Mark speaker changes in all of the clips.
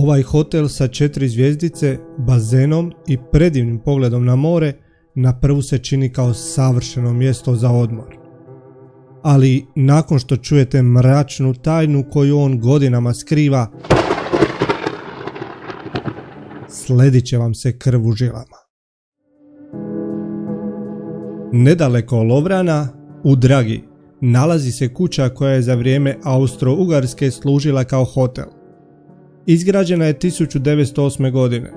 Speaker 1: Ovaj hotel sa 4 zvjezdice, bazenom i predivnim pogledom na more na prvu se čini kao savršeno mjesto za odmor. Ali nakon što čujete mračnu tajnu koju on godinama skriva, sledit će vam se krv u žilama. Nedaleko od Lovrana, u Dragi, nalazi se kuća koja je za vrijeme Austro-Ugarske služila kao hotel. Izgrađena je 1908. godine.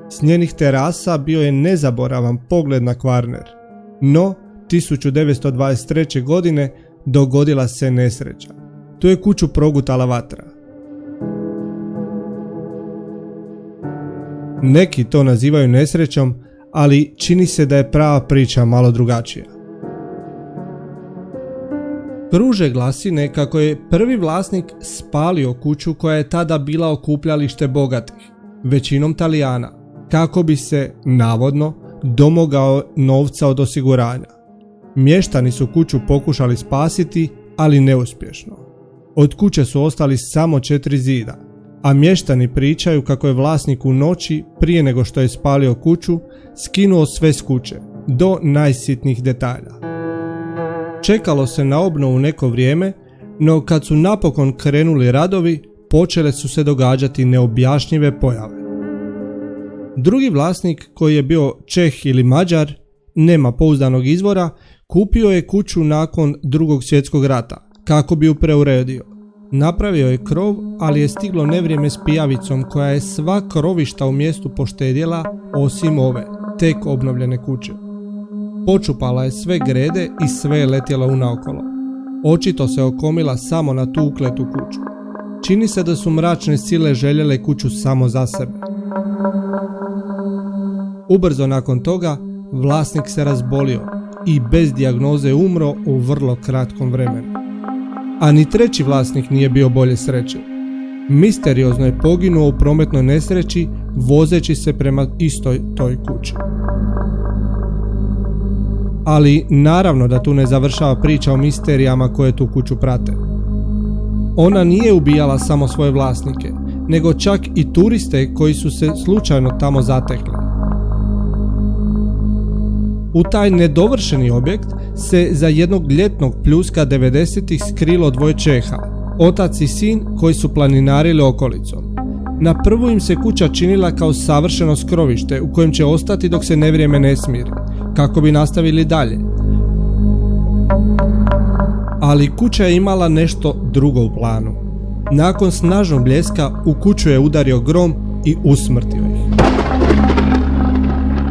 Speaker 1: S njenih terasa bio je nezaboravan pogled na Kvarner, no 1923. godine dogodila se nesreća. Tu je kuću progutala vatra. Neki to nazivaju nesrećom, ali čini se da je prava priča malo drugačija. Kruže glasine kako je prvi vlasnik spalio kuću koja je tada bila okupljalište bogatih, većinom Talijana, kako bi se, navodno, domogao novca od osiguranja. Mještani su kuću pokušali spasiti, ali neuspješno. Od kuće su ostali samo 4 zida, a mještani pričaju kako je vlasnik u noći, prije nego što je spalio kuću, skinuo sve s kuće, do najsitnijih detalja. Čekalo se na obnovu neko vrijeme, no kad su napokon krenuli radovi, počele su se događati neobjašnjive pojave. Drugi vlasnik, koji je bio Čeh ili Mađar, nema pouzdanog izvora, kupio je kuću nakon Drugog svjetskog rata, kako bi ju preuredio. Napravio je krov, ali je stiglo nevrijeme s pijavicom koja je sva krovišta u mjestu poštedjela, osim ove, tek obnovljene kuće. Počupala je sve grede i sve je letjela unaokolo. Očito se okomila samo na tu ukletu kuću. Čini se da su mračne sile željele kuću samo za sebe. Ubrzo nakon toga vlasnik se razbolio i bez dijagnoze umro u vrlo kratkom vremenu. A ni treći vlasnik nije bio bolje sreće. Misteriozno je poginuo u prometnoj nesreći vozeći se prema istoj toj kući. Ali naravno da tu ne završava priča o misterijama koje tu kuću prate. Ona nije ubijala samo svoje vlasnike, nego čak i turiste koji su se slučajno tamo zatekli. U taj nedovršeni objekt se za jednog ljetnog pljuska 90-ih skrilo dvoje Čeha, otac i sin koji su planinarili okolicom. Na prvu im se kuća činila kao savršeno skrovište u kojem će ostati dok se nevrijeme ne smiri, kako bi nastavili dalje. Ali kuća je imala nešto drugo u planu. Nakon snažnog bljeska u kuću je udario grom i usmrtio ih.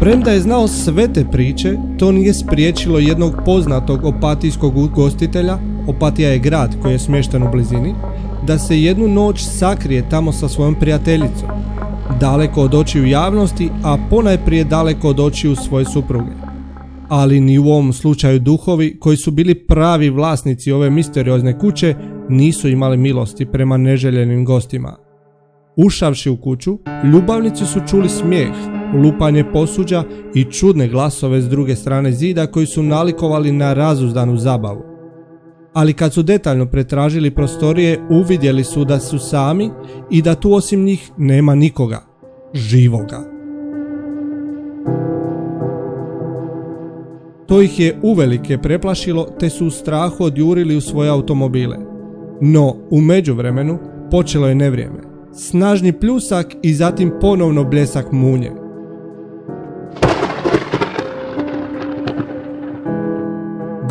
Speaker 1: Premda je znao sve te priče, to nije spriječilo jednog poznatog opatijskog ugostitelja, Opatija je grad koji je smješten u blizini, da se jednu noć sakrije tamo sa svojom prijateljicom, daleko od očiju javnosti, a ponajprije daleko od očiju svoje supruge. Ali ni u ovom slučaju duhovi, koji su bili pravi vlasnici ove misteriozne kuće, nisu imali milosti prema neželjenim gostima. Ušavši u kuću, ljubavnici su čuli smijeh, lupanje posuđa i čudne glasove s druge strane zida koji su nalikovali na razuzdanu zabavu. Ali kad su detaljno pretražili prostorije, uvidjeli su da su sami i da tu osim njih nema nikoga živoga. To ih je uvelike preplašilo, te su u strahu odjurili u svoje automobile. No, u međuvremenu počelo je nevrijeme. Snažni pljusak i zatim ponovno bljesak munje.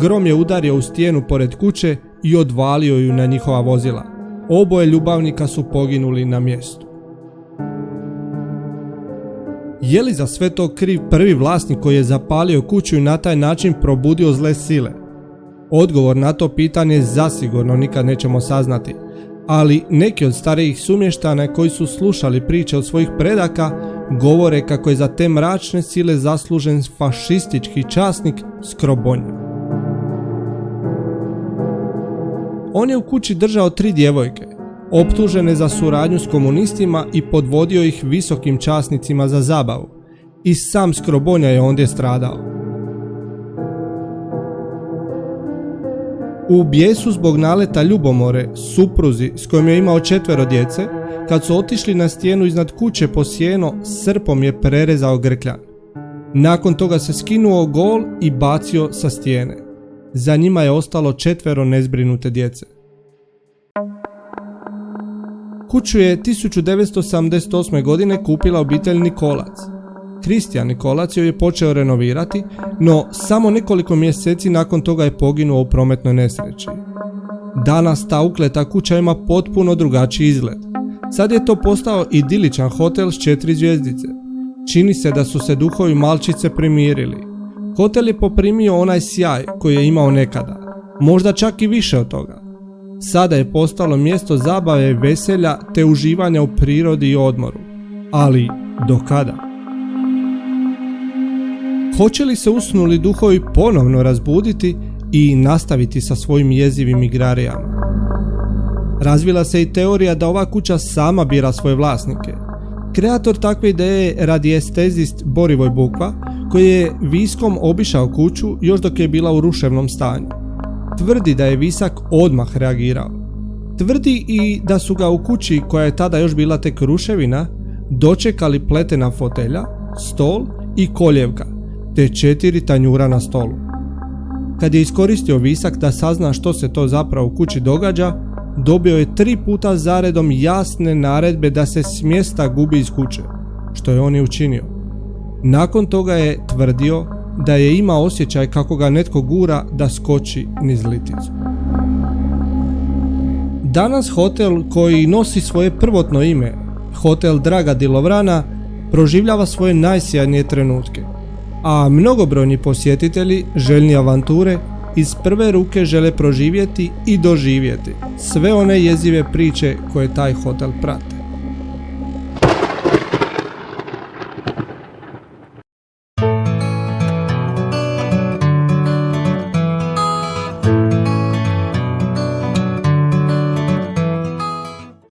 Speaker 1: Grom je udario u stijenu pored kuće i odvalio ju na njihova vozila. Oboje ljubavnika su poginuli na mjestu. Je li za sve to kriv prvi vlasnik koji je zapalio kuću i na taj način probudio zle sile? Odgovor na to pitanje zasigurno nikad nećemo saznati, ali neki od starijih sumještana koji su slušali priče od svojih predaka govore kako je za te mračne sile zaslužen fašistički časnik Skrobonja. On je u kući držao 3 djevojke, optužene za suradnju s komunistima i podvodio ih visokim časnicima za zabavu. I sam Skrobonja je ondje stradao. U bijesu zbog naleta ljubomore supruzi s kojom je imao 4 djece, kad su otišli na stijenu iznad kuće po sijeno, srpom je prerezao grkljan. Nakon toga se skinuo gol i bacio sa stijene. Za njima je ostalo 4 nezbrinute djece. Kuću je 1978. godine kupila obitelj Nikolac. Kristijan Nikolac ju je počeo renovirati, no samo nekoliko mjeseci nakon toga je poginuo u prometnoj nesreći. Danas ta ukleta kuća ima potpuno drugačiji izgled. Sad je to postao idiličan hotel s 4 zvjezdice. Čini se da su se duhovi malčice primirili. Hotel je poprimio onaj sjaj koji je imao nekada, možda čak i više od toga. Sada je postalo mjesto zabave, veselja te uživanja u prirodi i odmoru. Ali do kada? Hoće li se usnuli duhovi ponovno razbuditi i nastaviti sa svojim jezivim igrarijama? Razvila se i teorija da ova kuća sama bira svoje vlasnike. Kreator takve ideje je radiestezist Borivoj Bukva, koji je Viskom obišao kuću još dok je bila u ruševnom stanju. Tvrdi da je Visak odmah reagirao. Tvrdi i da su ga u kući, koja je tada još bila tek ruševina, dočekali pletena fotelja, stol i koljevka, te 4 tanjura na stolu. Kad je iskoristio Visak da sazna što se to zapravo u kući događa, dobio je 3 puta zaredom jasne naredbe da se s mjesta gubi iz kuće, što je on i učinio. Nakon toga je tvrdio da je imao osjećaj kako ga netko gura da skoči niz liticu. Danas hotel, koji nosi svoje prvotno ime, Hotel Draga di Lovrana, proživljava svoje najsjajnije trenutke, a mnogobrojni posjetitelji željni avanture iz prve ruke žele proživjeti i doživjeti sve one jezive priče koje taj hotel prate.